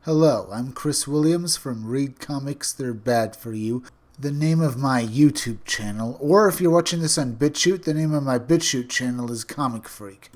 Hello, I'm Chris Williams from Read Comics They're Bad For You, the name of my YouTube channel, or if you're watching this on BitChute, the name of my BitChute channel is Comic Freak.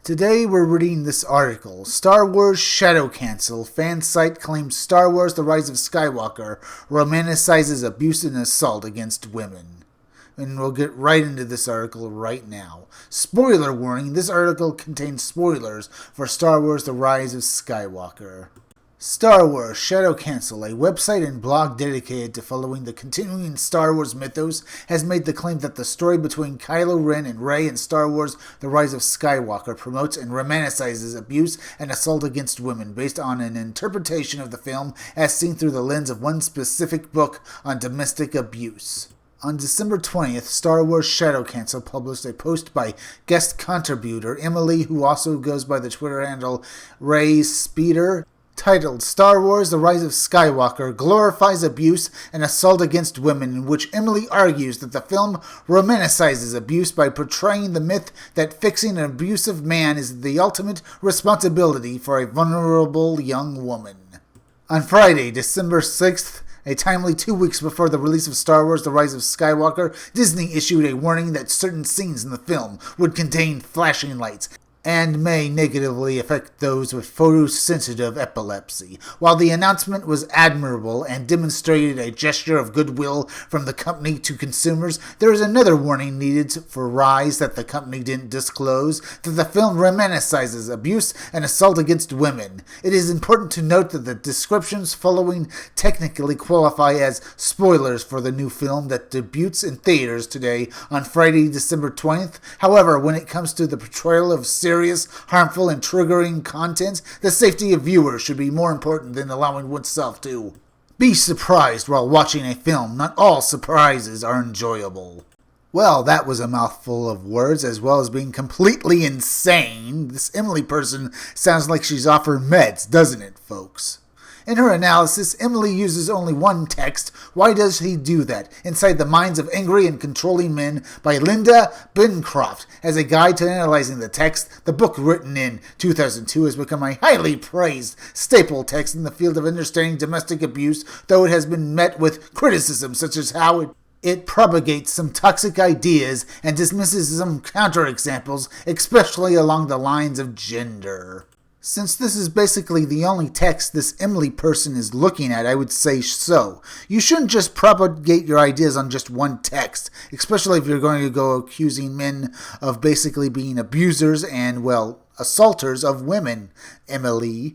Today we're reading this article, Star Wars Shadow Cancel, fan site claims Star Wars The Rise of Skywalker romanticizes abuse and assault against women. And we'll get right into this article right now. Spoiler warning, this article contains spoilers for Star Wars The Rise of Skywalker. Star Wars Shadow Cancel, a website and blog dedicated to following the continuing Star Wars mythos, has made the claim that the story between Kylo Ren and Rey in Star Wars The Rise of Skywalker promotes and romanticizes abuse and assault against women based on an interpretation of the film as seen through the lens of one specific book on domestic abuse. On December 20th, Star Wars Shadow Cancel published a post by guest contributor Emily, who also goes by the Twitter handle Ray Speeder, titled Star Wars The Rise of Skywalker glorifies abuse and assault against women, in which Emily argues that the film romanticizes abuse by portraying the myth that fixing an abusive man is the ultimate responsibility for a vulnerable young woman. On Friday, December 6th, a timely 2 weeks before the release of Star Wars The Rise of Skywalker, Disney issued a warning that certain scenes in the film would contain flashing lights and may negatively affect those with photosensitive epilepsy. While the announcement was admirable and demonstrated a gesture of goodwill from the company to consumers, there is another warning needed for Rise that the company didn't disclose, that the film romanticizes abuse and assault against women. It is important to note that the descriptions following technically qualify as spoilers for the new film that debuts in theaters today on Friday, December 20th. However, when it comes to the portrayal of serious, harmful, and triggering content, the safety of viewers should be more important than allowing oneself to be surprised while watching a film. Not all surprises are enjoyable. Well, that was a mouthful of words, as well as being completely insane. This Emily person sounds like she's off her meds, doesn't it, folks? In her analysis, Emily uses only one text, Why Does He Do That?, Inside the Minds of Angry and Controlling Men by Linda Bencroft. As a guide to analyzing the text, the book written in 2002 has become a highly praised staple text in the field of understanding domestic abuse, though it has been met with criticism such as how it propagates some toxic ideas and dismisses some counterexamples, especially along the lines of gender. Since this is basically the only text this Emily person is looking at, I would say so. You shouldn't just propagate your ideas on just one text, especially if you're going to go accusing men of basically being abusers and, well, assaulters of women, Emily.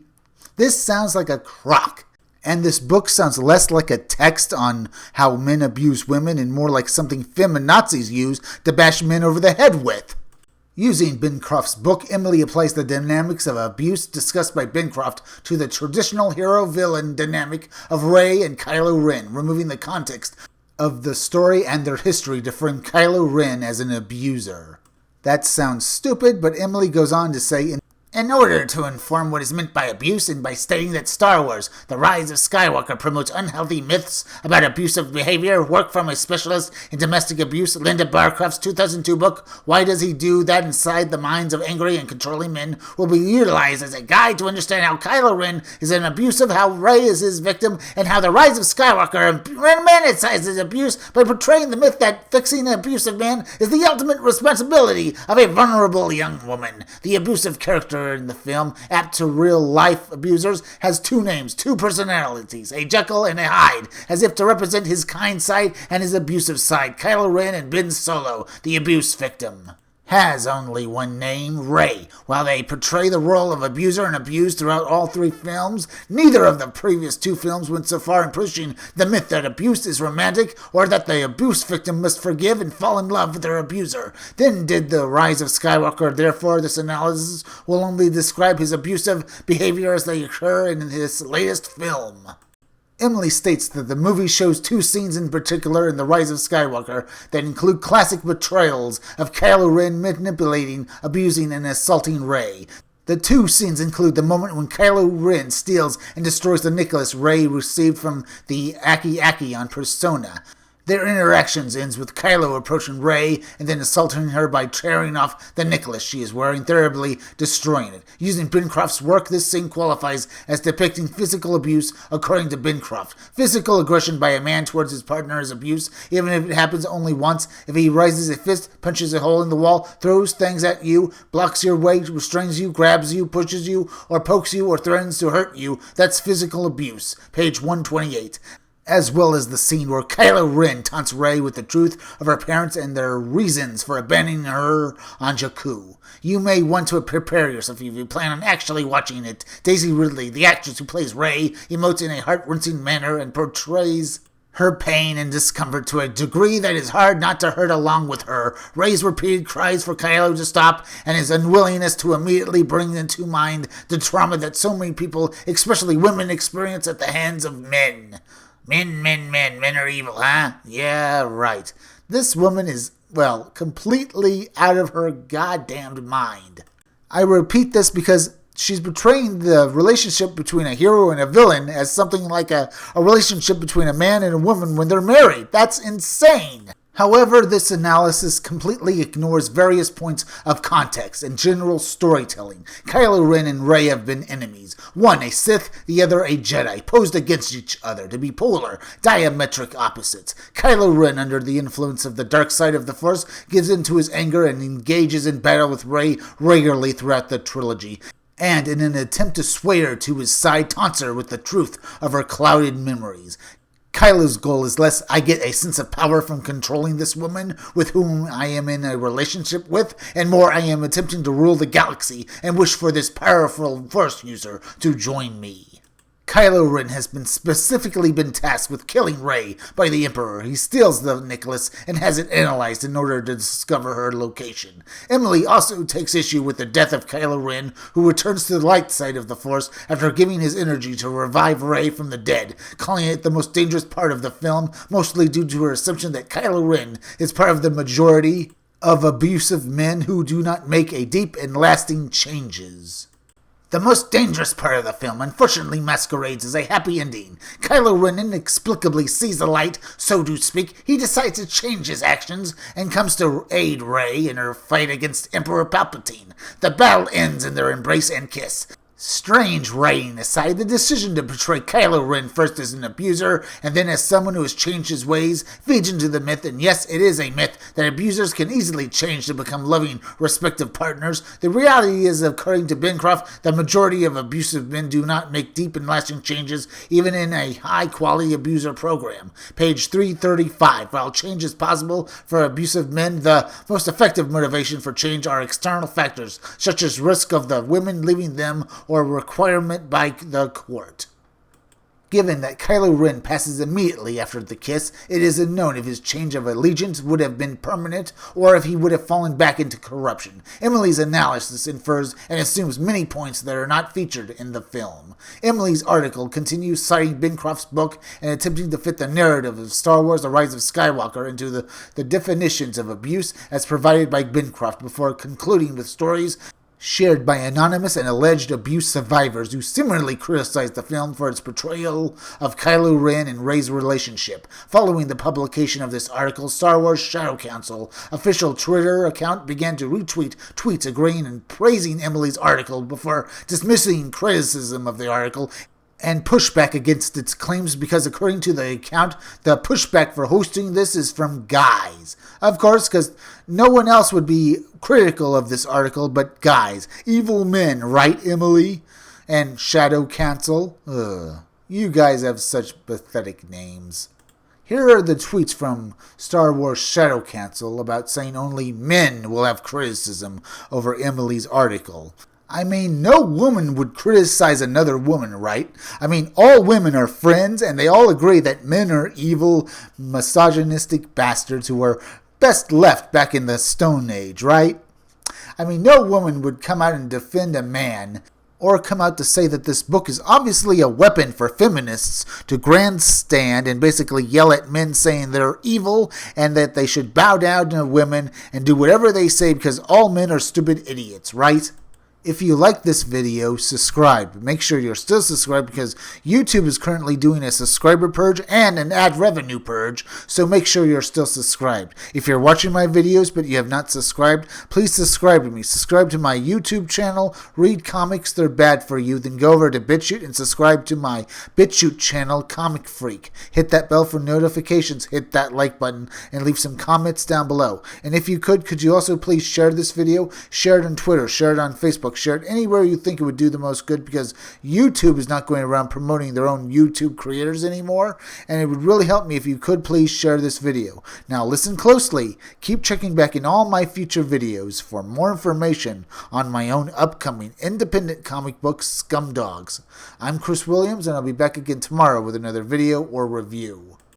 This sounds like a crock. And this book sounds less like a text on how men abuse women and more like something feminazis use to bash men over the head with. Using Bencroft's book, Emily applies the dynamics of abuse discussed by Bencroft to the traditional hero-villain dynamic of Rey and Kylo Ren, removing the context of the story and their history to frame Kylo Ren as an abuser. That sounds stupid, but Emily goes on to say, in order to inform what is meant by abuse and by stating that Star Wars The Rise of Skywalker promotes unhealthy myths about abusive behavior, work from a specialist in domestic abuse, Linda Bencroft's 2002 book, Why Does He Do That? Inside the Minds of Angry and Controlling Men, will be utilized as a guide to understand how Kylo Ren is an abusive, how Rey is his victim, and how The Rise of Skywalker romanticizes abuse by portraying the myth that fixing an abusive man is the ultimate responsibility of a vulnerable young woman. The abusive character in the film, apt to real-life abusers, has two names, two personalities, a Jekyll and a Hyde, as if to represent his kind side and his abusive side. Kylo Ren and Ben Solo, the abuse victim, has only one name, Rey. While they portray the role of abuser and abused throughout all three films, neither of the previous two films went so far in pushing the myth that abuse is romantic or that the abuse victim must forgive and fall in love with their abuser. Then did The Rise of Skywalker. Therefore, this analysis will only describe his abusive behavior as they occur in his latest film. Emily states that the movie shows two scenes in particular in The Rise of Skywalker that include classic portrayals of Kylo Ren manipulating, abusing, and assaulting Rey. The two scenes include the moment when Kylo Ren steals and destroys the necklace Rey received from the Aki on Persona. Their interactions ends with Kylo approaching Rey and then assaulting her by tearing off the necklace she is wearing, thoroughly destroying it. Using Bencroft's work, this scene qualifies as depicting physical abuse according to Bencroft. Physical aggression by a man towards his partner is abuse, even if it happens only once. If he raises a fist, punches a hole in the wall, throws things at you, blocks your way, restrains you, grabs you, pushes you, or pokes you, or threatens to hurt you, that's physical abuse. Page 128. As well as the scene where Kylo Ren taunts Rey with the truth of her parents and their reasons for abandoning her on Jakku. You may want to prepare yourself if you plan on actually watching it. Daisy Ridley, the actress who plays Rey, emotes in a heart-wrenching manner and portrays her pain and discomfort to a degree that is hard not to hurt along with her. Rey's repeated cries for Kylo to stop and his unwillingness to immediately bring into mind the trauma that so many people, especially women, experience at the hands of men. Men are evil, huh? Yeah, right. This woman is, well, completely out of her goddamned mind. I repeat this because she's portraying the relationship between a hero and a villain as something like a relationship between a man and a woman when they're married. That's insane. However, this analysis completely ignores various points of context and general storytelling. Kylo Ren and Rey have been enemies. One a Sith, the other a Jedi, posed against each other to be polar, diametric opposites. Kylo Ren, under the influence of the dark side of the Force, gives in to his anger and engages in battle with Rey regularly throughout the trilogy, and in an attempt to sway her to his side, taunts her with the truth of her clouded memories. Kylo's goal is less I get a sense of power from controlling this woman with whom I am in a relationship with, and more I am attempting to rule the galaxy and wish for this powerful Force user to join me. Kylo Ren has specifically been tasked with killing Rey by the Emperor. He steals the necklace and has it analyzed in order to discover her location. Emily also takes issue with the death of Kylo Ren, who returns to the light side of the Force after giving his energy to revive Rey from the dead, calling it the most dangerous part of the film, mostly due to her assumption that Kylo Ren is part of the majority of abusive men who do not make a deep and lasting changes. The most dangerous part of the film unfortunately masquerades as a happy ending. Kylo Ren inexplicably sees the light, so to speak. He decides to change his actions and comes to aid Rey in her fight against Emperor Palpatine. The battle ends in their embrace and kiss. Strange writing aside, the decision to portray Kylo Ren first as an abuser and then as someone who has changed his ways feeds into the myth, and yes, it is a myth, that abusers can easily change to become loving, respective partners. The reality is, according to Bencroft, the majority of abusive men do not make deep and lasting changes, even in a high-quality abuser program. Page 335. While change is possible for abusive men, the most effective motivation for change are external factors, such as risk of the women leaving them or requirement by the court. Given that Kylo Ren passes immediately after the kiss, it is unknown if his change of allegiance would have been permanent or if he would have fallen back into corruption. Emily's analysis infers and assumes many points that are not featured in the film. Emily's article continues citing Bencroft's book and attempting to fit the narrative of Star Wars: The Rise of Skywalker into the definitions of abuse as provided by Bencroft before concluding with stories shared by anonymous and alleged abuse survivors who similarly criticized the film for its portrayal of Kylo Ren and Rey's relationship. Following the publication of this article, Star Wars Shadow Council official Twitter account began to retweet tweets agreeing and praising Emily's article before dismissing criticism of the article and pushback against its claims because, according to the account, the pushback for hosting this is from guys. Of course, because no one else would be critical of this article but guys. Evil men, right, Emily? And Shadow Council? Ugh. You guys have such pathetic names. Here are the tweets from Star Wars Shadow Council about saying only men will have criticism over Emily's article. I mean, no woman would criticize another woman, right? I mean, all women are friends, and they all agree that men are evil, misogynistic bastards who are best left back in the Stone Age, right? I mean, no woman would come out and defend a man, or come out to say that this book is obviously a weapon for feminists to grandstand and basically yell at men saying they're evil and that they should bow down to women and do whatever they say because all men are stupid idiots, right? If you like this video, subscribe. Make sure you're still subscribed because YouTube is currently doing a subscriber purge and an ad revenue purge, so make sure you're still subscribed. If you're watching my videos but you have not subscribed, please subscribe to me. Subscribe to my YouTube channel, Read Comics, They're Bad For You. Then go over to BitChute and subscribe to my BitChute channel, Comic Freak. Hit that bell for notifications, hit that like button, and leave some comments down below. And if you could you also please share this video? Share it on Twitter, share it on Facebook, share it anywhere you think it would do the most good, because YouTube is not going around promoting their own YouTube creators anymore, and it would really help me if you could please share this video. Now listen closely. Keep checking back in all my future videos for more information on my own upcoming independent comic book, Scumdogs. I'm Chris Williams, and I'll be back again tomorrow with another video or review.